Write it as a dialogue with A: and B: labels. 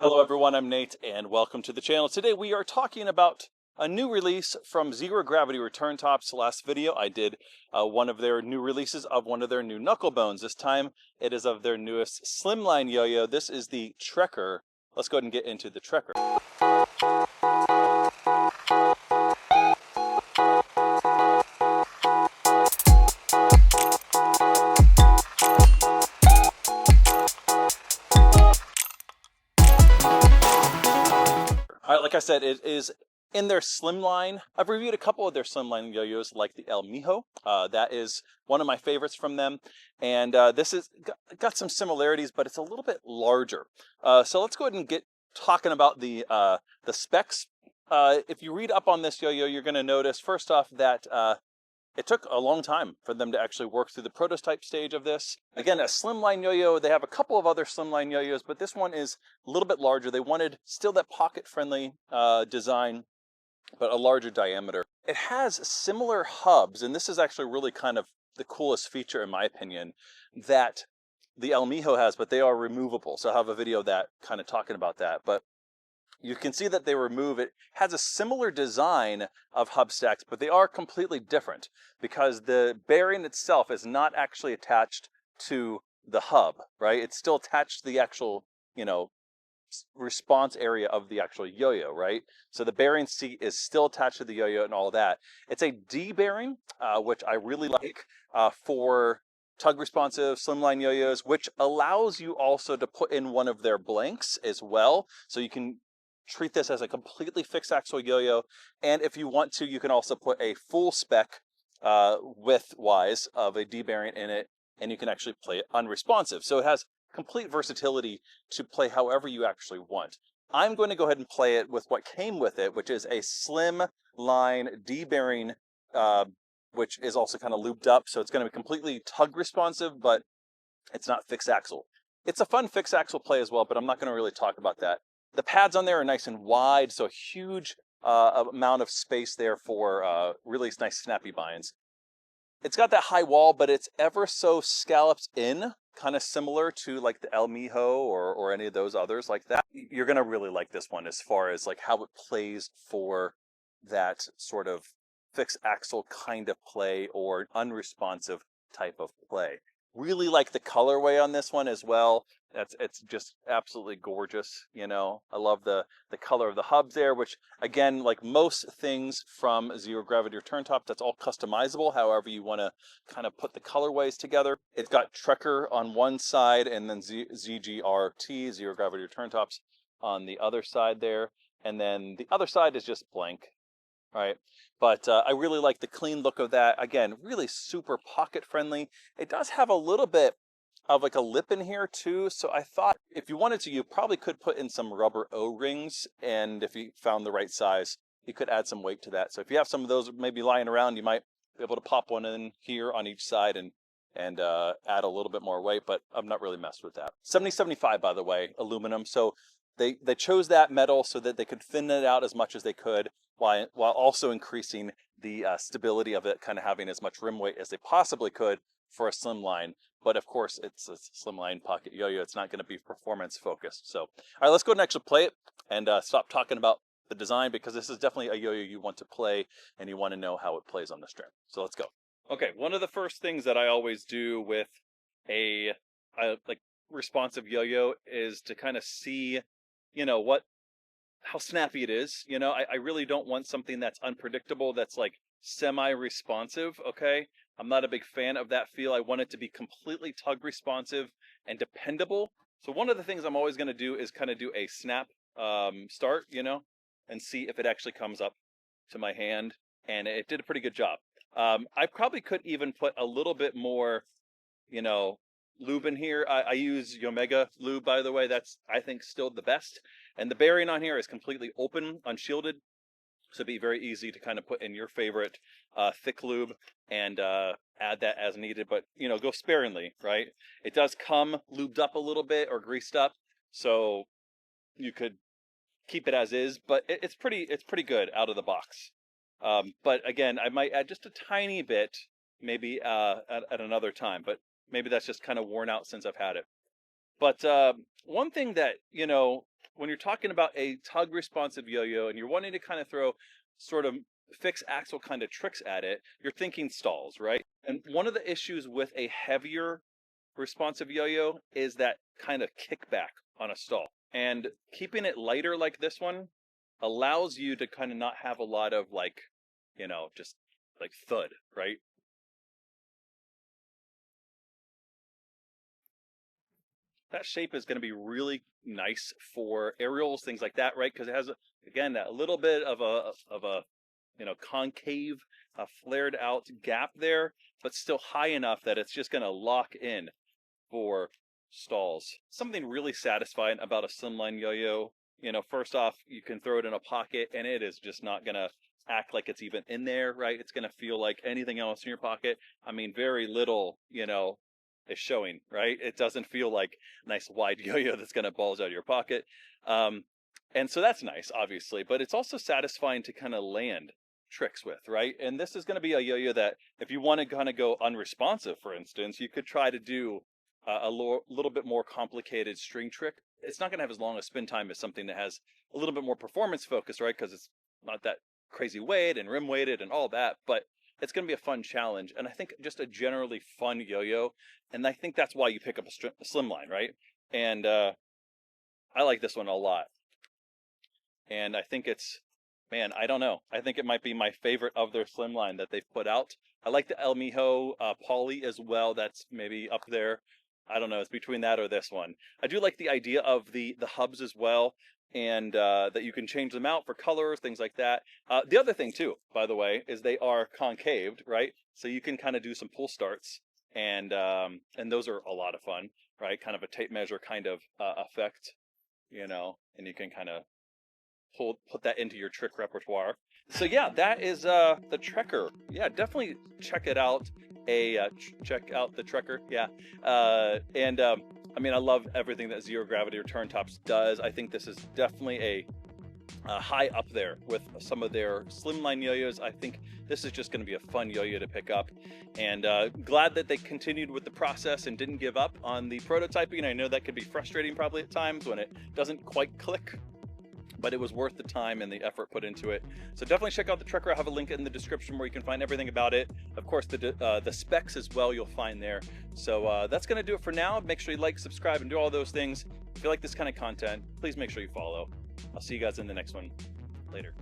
A: Hello everyone, I'm Nate and welcome to the channel. Today we are talking about a new release from Zero Gravity Return Tops. Last video I did one of their new releases of one of their new knuckle bones. This time it is of their newest slimline yo-yo. This is the Trekker. Let's go ahead and get into the Trekker. All right, like I said, it is in their slimline. I've reviewed a couple of their slimline yo-yos, like the El Mijo. That is one of my favorites from them, and this is got some similarities, but it's a little bit larger. So let's go ahead and get talking about the specs. If you read up on this yo-yo, you're going to notice first off that it took a long time for them to actually work through the prototype stage of this. Again, a slimline yo-yo, they have a couple of other slimline yo-yos, but this one is a little bit larger. They wanted still that pocket-friendly design, but a larger diameter. It has similar hubs, and this is actually really kind of the coolest feature in my opinion, that the El Mijo has, but they are removable. So I have a video of that kind of talking about that. But you can see that they remove it. Has a similar design of hub stacks, but they are completely different because the bearing itself is not actually attached to the hub, right? It's still attached to the actual, response area of the actual yo-yo, right? So the bearing seat is still attached to the yo-yo and all that. It's a D bearing, which I really like for tug responsive slimline yo-yos, which allows you also to put in one of their blanks as well. So you can treat this as a completely fixed axle yo-yo, and if you want to, you can also put a full spec width-wise of a D bearing in it, and you can actually play it unresponsive. So it has complete versatility to play however you actually want. I'm going to go ahead and play it with what came with it, which is a slim line D bearing, which is also kind of looped up, so it's going to be completely tug responsive, but it's not fixed axle. It's a fun fixed axle play as well, but I'm not going to really talk about that. The pads on there are nice and wide, so a huge amount of space there for really nice snappy binds. It's got that high wall, but it's ever so scalloped in, kind of similar to like the El Mijo or any of those others like that. You're going to really like this one as far as like how it plays for that sort of fixed axle kind of play or unresponsive type of play. Really like the colorway on this one as well. It's just absolutely gorgeous, I love the color of the hubs there, which again, like most things from Zero Gravity Return Top, that's all customizable however you want to kind of put the colorways together. It's got Trekker on one side and then ZGRT, Zero Gravity Return Tops, on the other side there, and then the other side is just blank. Right, but I really like the clean look of that. Again, really super pocket friendly. It does have a little bit of like a lip in here too, so I thought if you wanted to, you probably could put in some rubber O-rings, and if you found the right size, you could add some weight to that. So if you have some of those maybe lying around, you might be able to pop one in here on each side and add a little bit more weight, but I've not really messed with that. 7075, by the way, aluminum. So they chose that metal so that they could thin it out as much as they could, while also increasing the stability of it, kind of having as much rim weight as they possibly could for a slimline. But of course, it's a slimline pocket yo-yo. It's not going to be performance focused. So, all right, let's go ahead and actually play it and stop talking about the design, because this is definitely a yo-yo you want to play and you want to know how it plays on the string. So let's go. Okay, one of the first things that I always do with a like responsive yo-yo is to kind of see, how snappy it is. I really don't want something that's unpredictable, that's like semi-responsive, okay? I'm not a big fan of that feel. I want it to be completely tug responsive and dependable. So one of the things I'm always going to do is kind of do a snap start, and see if it actually comes up to my hand, and it did a pretty good job. I probably could even put a little bit more, lube in here. I use Omega lube, by the way. That's, I think, still the best. And the bearing on here is completely open, unshielded. So it'd be very easy to kind of put in your favorite thick lube and add that as needed. But, go sparingly, right? It does come lubed up a little bit or greased up, so you could keep it as is. But it's pretty good out of the box. But again, I might add just a tiny bit, maybe at another time. But maybe that's just kind of worn out since I've had it. But one thing that, when you're talking about a tug responsive yo-yo and you're wanting to kind of throw sort of fixed axle kind of tricks at it, you're thinking stalls, right? And one of the issues with a heavier responsive yo-yo is that kind of kickback on a stall. And keeping it lighter like this one allows you to kind of not have a lot of like, you know, just like thud, right? That shape is going to be really nice for aerials, things like that, right? Because it has, again, that little bit of a you know, concave, flared out gap there, but still high enough that it's just going to lock in for stalls. Something really satisfying about a slimline yo-yo, you know, first off, you can throw it in a pocket and it is just not going to act like it's even in there, right? It's going to feel like anything else in your pocket. I mean, very little, you know, is showing, right? It doesn't feel like a nice wide yo-yo that's going to bulge out of your pocket. And so that's nice, obviously, but it's also satisfying to kind of land tricks with, right? And this is going to be a yo-yo that if you want to kind of go unresponsive, for instance, you could try to do a little bit more complicated string trick. It's not going to have as long a spin time as something that has a little bit more performance focus, right? Because it's not that crazy weight and rim weighted and all that, but it's going to be a fun challenge. And I think just a generally fun yo-yo. And I think that's why you pick up a slimline, right? And I like this one a lot. And I think it's, man, I don't know. I think it might be my favorite of their slimline that they've put out. I like the El Mijo Poly as well. That's maybe up there. I don't know. It's between that or this one. I do like the idea of the hubs as well, and that you can change them out for colors, things like that. The other thing too, by the way, is they are concaved, right? So you can kind of do some pull starts, and those are a lot of fun, right? Kind of a tape measure kind of effect, you know, and you can kind of put that into your trick repertoire. So yeah, that is the Trekker. Yeah, definitely check it out. Check out the Trekker. Yeah, I mean, I love everything that Zero Gravity or Turntops does. I think this is definitely a high up there with some of their slimline yo-yos. I think this is just going to be a fun yo-yo to pick up, and glad that they continued with the process and didn't give up on the prototyping. I know that could be frustrating probably at times when it doesn't quite click, but it was worth the time and the effort put into it. So definitely check out the Trekker. I'll have a link in the description where you can find everything about it. Of course, the specs as well you'll find there. So that's going to do it for now. Make sure you like, subscribe, and do all those things. If you like this kind of content, please make sure you follow. I'll see you guys in the next one. Later.